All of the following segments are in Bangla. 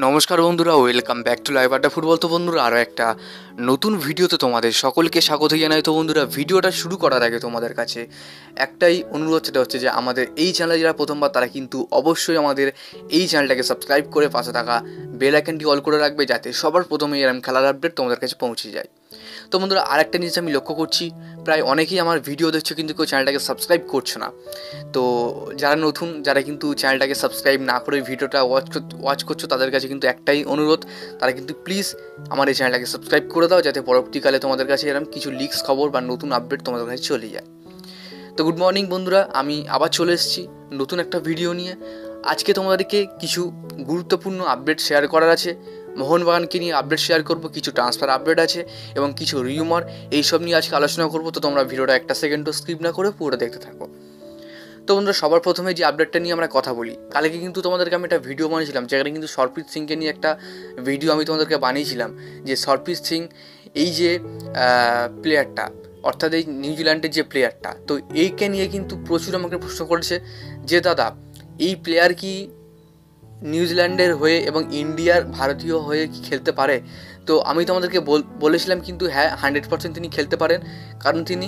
নমস্কার বন্ধুরা, ওয়েলকাম ব্যাক টু লাইভ আড্ডা ফুটবল। তো বন্ধুরা, আরও একটা নতুন ভিডিওতে তোমাদের সকলকে স্বাগত জানাই। তো বন্ধুরা, ভিডিওটা শুরু করার আগে তোমাদের কাছে একটাই অনুরোধ, সেটা হচ্ছে যে আমাদের এই চ্যানেলে যারা প্রথমবার তারা কিন্তু অবশ্যই আমাদের এই চ্যানেলটাকে সাবস্ক্রাইব করে পাশে থাকা বেল আইকনটি অল করে রাখবে, যাতে সবার প্রথমে এরকম খেলার আপডেট তোমাদের কাছে পৌঁছে যায়। তো বন্ধুরা, আরেকটা জিনিস আমি লক্ষ্য করছি, প্রায় অনেকেই আমার ভিডিও দেখছো কিন্তু কেউ চ্যানেলটাকে সাবস্ক্রাইব করছো না। তো যারা নতুন, যারা কিন্তু চ্যানেলটাকে সাবস্ক্রাইব না করে ভিডিওটা ওয়াচ করছো, তাদের কাছে কিন্তু একটাই অনুরোধ, তারা কিন্তু প্লিজ আমার এই চ্যানেলটাকে সাবস্ক্রাইব করে দাও, যাতে পরবর্তীকালে তোমাদের কাছে এরকম কিছু লিক্স খবর বা নতুন আপডেট তোমাদের কাছে চলে যায়। তো গুড মর্নিং বন্ধুরা, আমি আবার চলে এসেছি নতুন একটা ভিডিও নিয়ে। আজকে তোমাদেরকে কিছু গুরুত্বপূর্ণ আপডেট শেয়ার করার আছে। মোহনবাগানকে নিয়ে আপডেট শেয়ার করব, কিছু ট্রান্সফার আপডেট আছে এবং কিছু রিউমার, এইসব নিয়ে আজকে আলোচনা করবো। তো তোমরা ভিডিওটা একটা সেকেন্ডও স্কিপ না করে পুরোটা দেখতে থাকো। তো বন্ধুরা, সবার প্রথমে যে আপডেটটা নিয়ে আমরা কথা বলি, কালকে কিন্তু তোমাদেরকে আমি একটা ভিডিও বানিয়েছিলাম, যেখানে কিন্তু সরপ্রীত সিংকে নিয়ে একটা ভিডিও আমি তোমাদেরকে বানিয়েছিলাম, যে সরপ্রীত সিং এই যে প্লেয়ারটা, অর্থাৎ এই নিউজিল্যান্ডের যে প্লেয়ারটা, তো এইকে নিয়ে কিন্তু প্রচুর আমাকে প্রশ্ন করেছে যে দাদা, এই প্লেয়ার কি নিউজিল্যান্ডের হয়ে এবং ইন্ডিয়ার ভারতীয় হয়ে কি খেলতে পারে? তো আমি তোমাদেরকে বলেছিলাম কিন্তু হ্যাঁ, 100% তিনি খেলতে পারেন, কারণ তিনি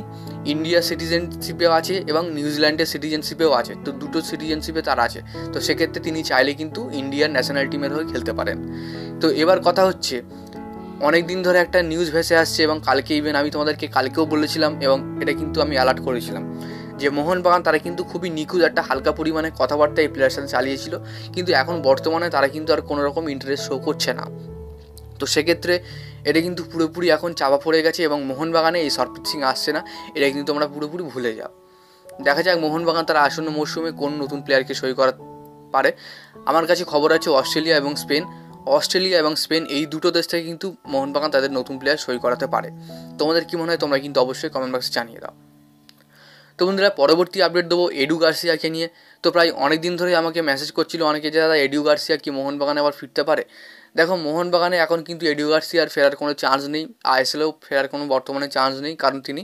ইন্ডিয়ার সিটিজেনশিপেও আছে এবং নিউজিল্যান্ডের সিটিজেনশিপেও আছে। তো দুটো সিটিজেনশিপে তার আছে, তো সেক্ষেত্রে তিনি চাইলে কিন্তু ইন্ডিয়ান ন্যাশনাল টিমের হয়ে খেলতে পারেন। তো এবার কথা হচ্ছে, অনেক দিন ধরে একটা নিউজ ভেসে আসছে এবং কালকে ইভেন আমি তোমাদেরকে কালকেও বলেছিলাম এবং এটা কিন্তু আমি অ্যালার্ট করেছিলাম, যে মোহনবাগান তারা কিন্তু খুবই নিখুঁত একটা হালকা পরিমাণে কথাবার্তা এই প্লেয়ারের সাথে চালিয়েছিল, কিন্তু এখন বর্তমানে তারা কিন্তু আর কোনো রকম ইন্টারেস্ট শো করছে না। তো সেক্ষেত্রে এটা কিন্তু পুরোপুরি এখন চাপা পড়ে গেছে এবং মোহনবাগানে এই সরপ্রীত সিং আসছে না, এটা কিন্তু তোমরা পুরোপুরি ভুলে যাও। দেখা যাক মোহনবাগান তারা আসন্ন মরশুমে কোন নতুন প্লেয়ারকে সই করা পারে। আমার কাছে খবর আছে অস্ট্রেলিয়া এবং স্পেন এই দুটো দেশ থেকে কিন্তু মোহনবাগান তাদের নতুন প্লেয়ার সই করাতে পারে। তোমাদের কী মনে হয় তোমরা কিন্তু অবশ্যই কমেন্ট বক্সে জানিয়ে দাও। তো বন্ধুরা, পরবর্তী আপডেট দেবো এডু গার্সিয়াকে নিয়ে। তো প্রায় অনেক দিন ধরে আমাকে মেসেজ করছিল অনেকে, যে দাদা এডু গার্সিয়া কি মোহনবাগানে আবার ফিরতে পারে? দেখো, মোহনবাগানে এখন কিন্তু এডু গার্সিয়ার ফেরার কোনো চান্স নেই, আইএসএলেও ফেরার কোনো বর্তমানে চান্স নেই, কারণ তিনি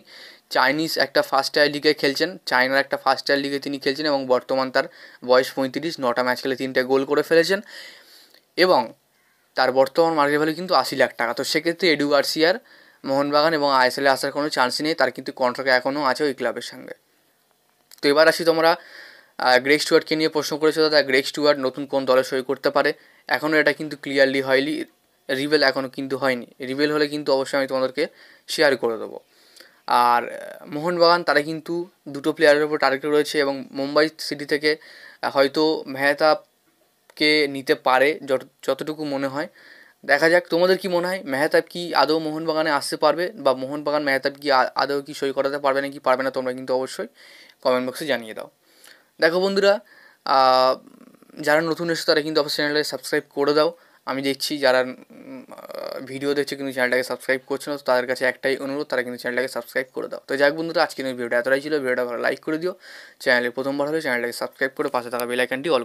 চাইনিজ একটা ফার্স্ট টায়ার লিগে খেলছেন, চায়নার একটা ফার্স্ট টায়ার লিগে তিনি খেলছেন এবং বর্তমান তার বয়স 35, 9টা ম্যাচ খেলে 3টে গোল করে ফেলেছেন এবং তার বর্তমান মার্কেট ভ্যালু কিন্তু 80 লাখ টাকা। তো সেক্ষেত্রে এডু গার্সিয়ার মোহনবাগান এবং আইএসএলে আসার কোনো চান্সই নেই, তার কিন্তু কন্ট্রাক্ট এখনও আছে ওই ক্লাবের সঙ্গে। তো এবার আসি, তোমরা গ্রেগ স্টুয়ার্টকে নিয়ে প্রশ্ন করেছো, দাদা গ্রেগ স্টুয়ার্ট নতুন কোন দলে সই করতে পারে? এখনও এটা কিন্তু ক্লিয়ারলি হয়নি, রিভেল এখনও কিন্তু হয়নি। রিভেল হলে কিন্তু অবশ্যই আমি তোমাদেরকে শেয়ার করে দেবো। আর মোহনবাগান তারা কিন্তু দুটো প্লেয়ারের উপর টার্গেট রয়েছে এবং মুম্বাই সিটি থেকে হয়তো মেহতাবকে নিতে পারে, যতটুকু মনে হয়। দেখা যাক, তোমাদের কি মনে হয়, মেহতাব কি আদৌ মোহনবাগানে আসতে পারবে, বা মোহনবাগান মেহতাব কি আদৌ কি সই করাতে পারবে না কি পারবে না? তোমরা কিন্তু অবশ্যই কমেন্ট বক্সে জানিয়ে দাও। দেখো বন্ধুরা, যারা নতুন এসে তারা কিন্তু অবশ্যই চ্যানেলটাকে সাবস্ক্রাইব করে দাও। আমি দেখছি যারা ভিডিও দেখছে কিন্তু চ্যানেলটাকে সাবস্ক্রাইব করছে না, তো তাদের কাছে একটাই অনুরোধ, তারা কিন্তু চ্যানেলটাকে সাবস্ক্রাইব করে দাও। তো যাক বন্ধুরা, আজকের ভিডিওটা এতটাই ছিল। ভিডিওটা ভালো লাইক করে দিও, চ্যানেলে প্রথমবার হলে চ্যানেলটাকে সাবস্ক্রাইব করে পাশে থাকা বেল আইকনটি অল